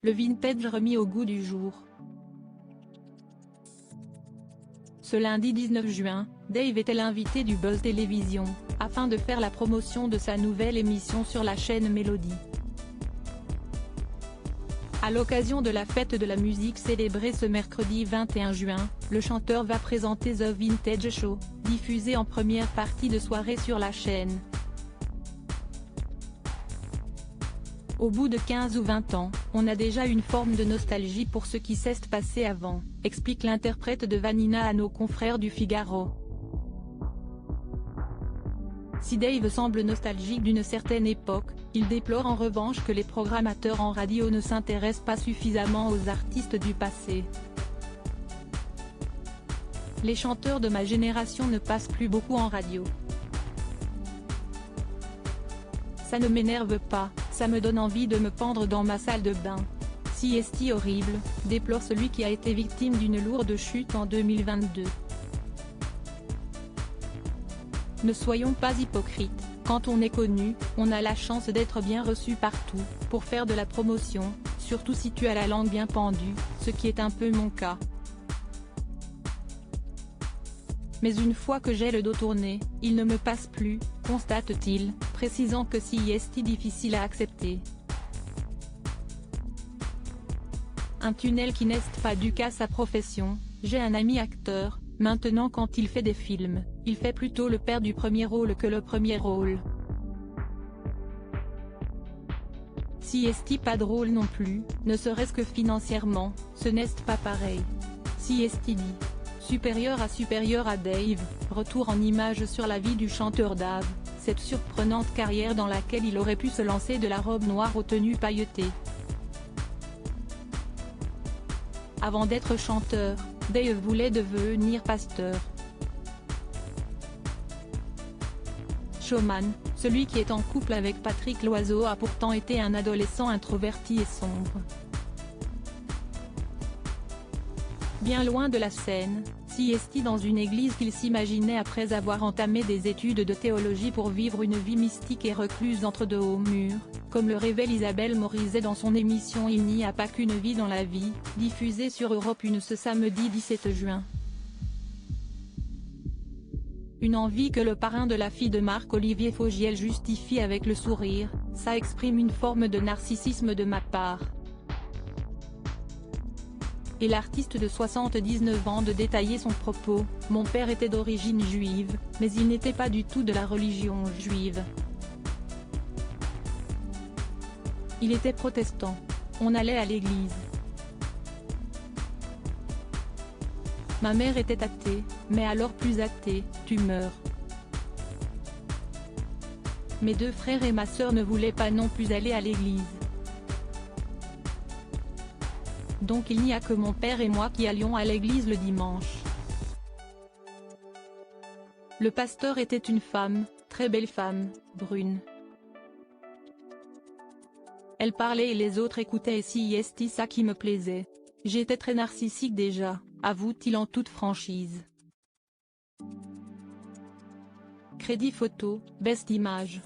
Le vintage remis au goût du jour. Ce lundi 19 juin, Dave était l'invité du Buzz Télévision, afin de faire la promotion de sa nouvelle émission sur la chaîne Mélodie. À l'occasion de la fête de la musique célébrée ce mercredi 21 juin, le chanteur va présenter The Vintage Show, diffusé en première partie de soirée sur la chaîne. Au bout de 15 ou 20 ans, on a déjà une forme de nostalgie pour ce qui s'est passé avant, explique l'interprète de Vanina à nos confrères du Figaro. Si Dave semble nostalgique d'une certaine époque, il déplore en revanche que les programmateurs en radio ne s'intéressent pas suffisamment aux artistes du passé. Les chanteurs de ma génération ne passent plus beaucoup en radio. Ça ne m'énerve pas, ça me donne envie de me pendre dans ma salle de bain. Sieste horrible, déplore celui qui a été victime d'une lourde chute en 2022. Ne soyons pas hypocrites, quand on est connu, on a la chance d'être bien reçu partout, pour faire de la promotion, surtout si tu as la langue bien pendue, ce qui est un peu mon cas. Mais une fois que j'ai le dos tourné, il ne me passe plus, constate-t-il, précisant que si est difficile à accepter. Un tunnel qui n'est pas dû qu'à sa profession. J'ai un ami acteur, maintenant quand il fait des films, il fait plutôt le père du premier rôle que le premier rôle. Si est pas drôle non plus, ne serait-ce que financièrement, ce n'est pas pareil. Si est dit. Supérieur à Dave, retour en images sur la vie du chanteur Dave, cette surprenante carrière dans laquelle il aurait pu se lancer de la robe noire aux tenues pailletées. Avant d'être chanteur, Dave voulait devenir pasteur. Showman, celui qui est en couple avec Patrick Loiseau a pourtant été un adolescent introverti et sombre. Bien loin de la scène, Siesti dans une église qu'il s'imaginait après avoir entamé des études de théologie pour vivre une vie mystique et recluse entre de hauts murs, comme le révèle Isabelle Morizet dans son émission Il n'y a pas qu'une vie dans la vie, diffusée sur Europe 1 ce samedi 17 juin. Une envie que le parrain de la fille de Marc-Olivier Fogiel justifie avec le sourire, ça exprime une forme de narcissisme de ma part. Et l'artiste de 79 ans de détailler son propos, mon père était d'origine juive, mais il n'était pas du tout de la religion juive. Il était protestant. On allait à l'église. Ma mère était athée, mais alors plus athée, tu meurs. Mes deux frères et ma sœur ne voulaient pas non plus aller à l'église. Donc il n'y a que mon père et moi qui allions à l'église le dimanche. Le pasteur était une femme, très belle femme, brune. Elle parlait et les autres écoutaient et si est ça qui me plaisait. J'étais très narcissique déjà, avoue-t-il en toute franchise. Crédit photo, best image.